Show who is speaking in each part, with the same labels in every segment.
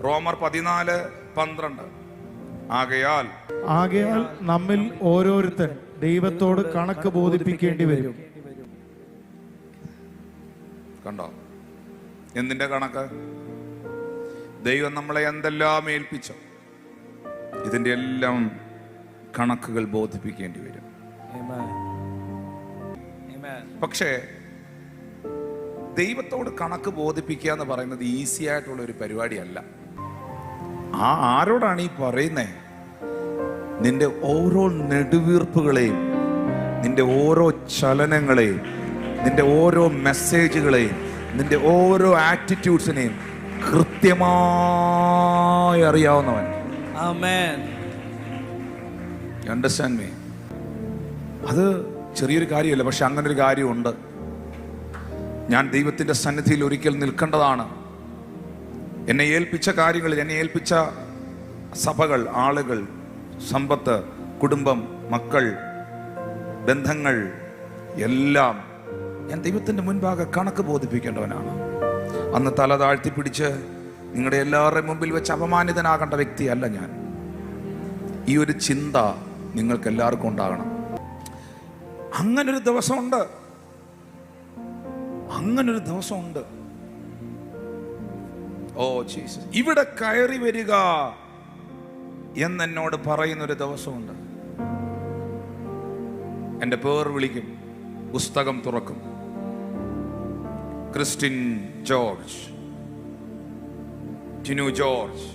Speaker 1: റോമർ 14:12. ആകയാൽ
Speaker 2: നമ്മിൽ ഓരോരുത്തൻ ദൈവത്തോട് കണക്ക് ബോധിപ്പിക്കേണ്ടി വരും.
Speaker 1: കണ്ടോ എന്തിന്റെ കണക്ക്? ദൈവം നമ്മളെ എന്തെല്ലാം ഏൽപ്പിച്ചോ ഇതിന്റെ എല്ലാം കണക്കുകൾ ബോധിപ്പിക്കേണ്ടി വരും. പക്ഷേ ദൈവത്തോട് കണക്ക് ബോധിപ്പിക്കുക എന്ന് പറയുന്നത് ഈസി ആയിട്ടുള്ള ഒരു പരിപാടിയല്ല. ആരോടാണ് ഈ പറയുന്നേ? നിന്റെ ഓരോ നെടുവീർപ്പുകളെയും, നിന്റെ ഓരോ ചലനങ്ങളെയും, നിന്റെ ഓരോ മെസ്സേജുകളെയും, നിന്റെ ഓരോ ആറ്റിറ്റ്യൂഡ്സിനെയും കൃത്യമായി അറിയാവുന്നവൻ. Understand me? അത് ചെറിയൊരു കാര്യമല്ല, പക്ഷെ അങ്ങനൊരു കാര്യമുണ്ട്. ഞാൻ ദൈവത്തിന്റെ സന്നിധിയിൽ ഒരിക്കൽ നിൽക്കേണ്ടതാണ്. എന്നെ ഏൽപ്പിച്ച കാര്യങ്ങളിൽ, എന്നെ ഏൽപ്പിച്ച സഭകൾ, ആളുകൾ, സമ്പത്ത്, കുടുംബം, മക്കൾ, ബന്ധങ്ങൾ എല്ലാം ഞാൻ ദൈവത്തിന്റെ മുൻപാകെ കണക്ക് ബോധിപ്പിക്കേണ്ടവനാണ്. അന്ന് തല താഴ്ത്തിപ്പിടിച്ച് നിങ്ങളുടെ എല്ലാവരുടെയും മുമ്പിൽ വെച്ച് അപമാനിതനാകേണ്ട വ്യക്തിയല്ല ഞാൻ. ഈ ഒരു ചിന്ത നിങ്ങൾക്ക് എല്ലാവർക്കും ഉണ്ടാകണം. അങ്ങനൊരു ദിവസമുണ്ട്, അങ്ങനൊരു ദിവസമുണ്ട്. ഓ ജീസസ്, ഇവിടെ കയറി വരിക എന്നോട് പറയുന്നൊരു ദിവസമുണ്ട്. എൻ്റെ പേർ വിളിക്കും, പുസ്തകം തുറക്കും. Christin George, Tinu George,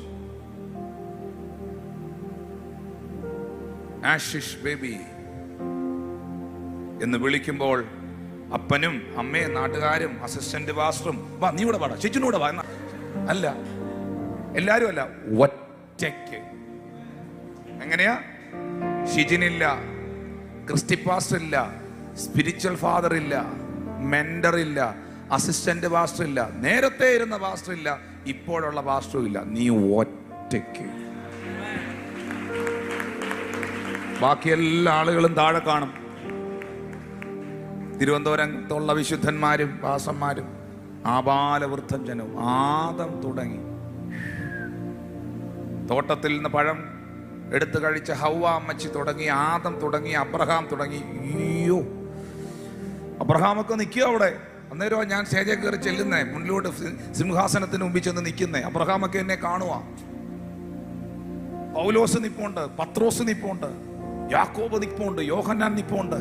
Speaker 1: Ashish Baby എന്ന് വിളിക്കുമ്പോൾ അപ്പനും അമ്മയും നാട്ടുകാരും അസിസ്റ്റന്റ് പാസ്റ്ററും വാ, നീ കൂടെ പാടാ, ചേച്ചിനൂടെ വാ, അല്ല എല്ലാരും അല്ല, ഒറ്റയ്ക്ക്. എങ്ങനെയാ? ഷിജിനില്ല, ക്രിസ്റ്റി പാസ്റ്റർ ഇല്ല, സ്പിരിച്വൽ ഫാദർ ഇല്ല, മെന്റർ ഇല്ല, അസിസ്റ്റന്റ് പാസ്റ്റർ ഇല്ല, നേരത്തെ ഇരുന്ന പാസ്റ്റർ ഇല്ല, ഇപ്പോഴുള്ള പാസ്റ്ററും ഇല്ല. നീ ഒറ്റയ്ക്ക്. ബാക്കി എല്ലാ ആളുകളും താഴെ കാണും. തിരുവനന്തപുരത്തുള്ള വിശുദ്ധന്മാരും പാസ്റ്റർമാരും ആബാലവൃദ്ധം ജനവും, ആദം തുടങ്ങി, തോട്ടത്തിൽ നിന്ന് പഴം എടുത്തു കഴിച്ച ഹൗവ അമ്മച്ചി തുടങ്ങി, ആദം തുടങ്ങി, അബ്രഹാം തുടങ്ങി. അയ്യോ, അബ്രഹാമൊക്കെ നിൽക്കുക അവിടെ. അന്നേരം ഞാൻ സ്റ്റേജിൽ കയറി ചെല്ലുന്നേ, മുന്നിലോട്ട് സിംഹാസനത്തിന് മുമ്പിൽ ചെന്ന് നിൽക്കുന്നേ. അബ്രഹാമൊക്കെ എന്നെ കാണുക. പൗലോസ് നിപ്പുണ്ട്, പത്രോസ് നിപ്പുണ്ട്, യാക്കോബ് നിപ്പുണ്ട്, യോഹന്നാൻ നിപ്പുണ്ട്,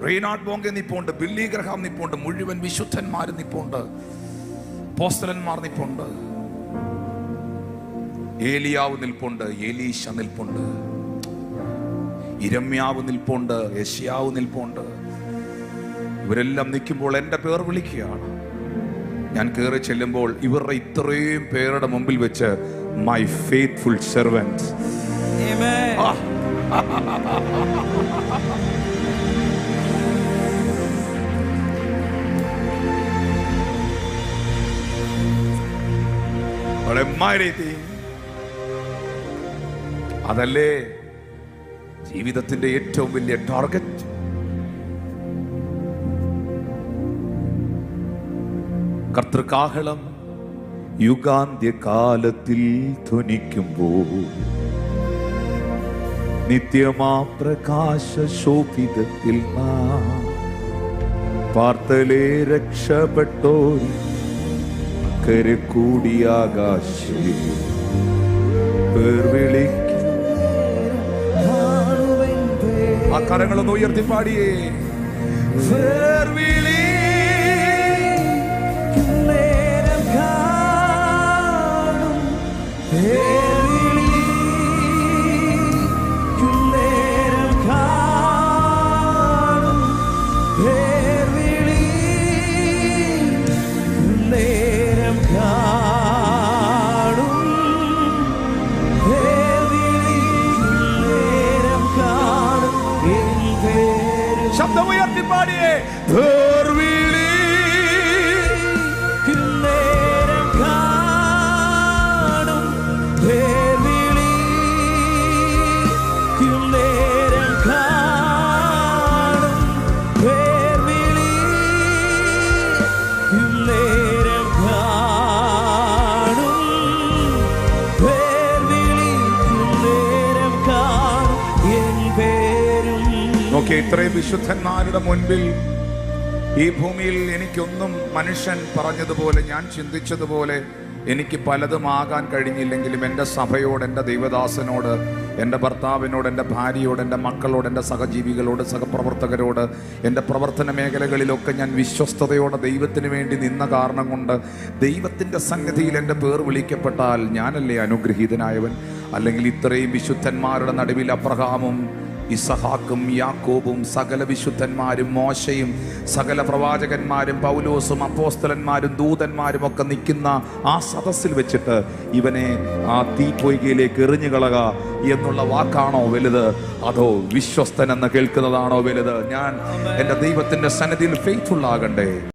Speaker 1: റെയ്നാഡ് ബോങ്കെ നിപ്പുണ്ട്, ബില്ലി ഗ്രഹാം നിപ്പുണ്ട്, മുഴുവൻ വിശുദ്ധന്മാർ നിപ്പുണ്ട്, അപ്പോസ്തലന്മാർ നിപ്പുണ്ട്, ഏലിയാവ് നിൽപ്പുണ്ട്, എലീശ നിൽപ്പുണ്ട്, ഇരമ്യാവ് നിൽപ്പുണ്ട്, യെശയ്യാവ് നിൽപ്പുണ്ട്. ഇവരെല്ലാം നിൽക്കുമ്പോൾ എൻ്റെ പേർ വിളിക്കുകയാണ്. ഞാൻ കയറി ചെല്ലുമ്പോൾ ഇവരുടെ ഇത്രയും പേരുടെ മുമ്പിൽ വെച്ച് മൈ ഫെയ്ത്ത്ഫുൾ സെർവന്റ്, അതല്ലേ ജീവിതത്തിന്റെ ഏറ്റവും വലിയ ടാർഗറ്റ്. കർത്തൃകാഹളം യുഗാന്ത്യകാലത്തിൽ ധ്വനിക്കുമ്പോൾ നിത്യമാ പ്രകാശ ശോഭിതത്തിൽ പാർത്തലേ രക്ഷപ്പെട്ടോർ കരക്കൂടിയാകാശേ പേർ വിളിക്കും. ആ കരങ്ങളൊന്ന് ഉയർത്തി പാടിയേ. പേർ വിളി ശബ്ദമുയർത്തി പാടിയേ. പേർ വിളി നേരം കാണും, പക്ഷേ ഇത്രയും വിശുദ്ധന്മാരുടെ മുൻപിൽ ഈ ഭൂമിയിൽ എനിക്കൊന്നും മനുഷ്യൻ പറഞ്ഞതുപോലെ, ഞാൻ ചിന്തിച്ചതുപോലെ എനിക്ക് പലതും ആകാൻ കഴിഞ്ഞില്ലെങ്കിലും എൻ്റെ സഭയോട്, എൻ്റെ ദൈവദാസനോട്, എൻ്റെ ഭർത്താവിനോട്, എൻ്റെ ഭാര്യയോട്, എൻ്റെ മക്കളോട്, എൻ്റെ സഹജീവികളോട്, സഹപ്രവർത്തകരോട്, എൻ്റെ പ്രവർത്തന മേഖലകളിലൊക്കെ ഞാൻ വിശ്വസ്തയോടെ ദൈവത്തിന് വേണ്ടി നിന്ന കാരണം കൊണ്ട് ദൈവത്തിൻ്റെ സന്നിധിയിൽ എൻ്റെ പേർ വിളിക്കപ്പെട്ടാൽ ഞാനല്ലേ അനുഗ്രഹീതനായവൻ? അല്ലെങ്കിൽ ഇത്രയും വിശുദ്ധന്മാരുടെ നടുവിൽ അബ്രഹാമും ഇസഹാക്കും യാക്കോബും സകല വിശുദ്ധന്മാരും മോശയും സകല പ്രവാചകന്മാരും പൗലോസും അപ്പോസ്തലന്മാരും ദൂതന്മാരും ഒക്കെ നിൽക്കുന്ന ആ സദസ്സിൽ വെച്ചിട്ട് ഇവനെ ആ തീപ്പൊയ്കയിലേക്ക് എറിഞ്ഞുകളക എന്നുള്ള വാക്കാണോ വലുത്, അതോ വിശ്വസ്തൻ എന്ന് കേൾക്കുന്നതാണോ വലുത്? ഞാൻ എൻ്റെ ദൈവത്തിൻ്റെ സന്നിധിയിൽ ഫെയ്ത്ത്ഫുൾ ആകണ്ടേ?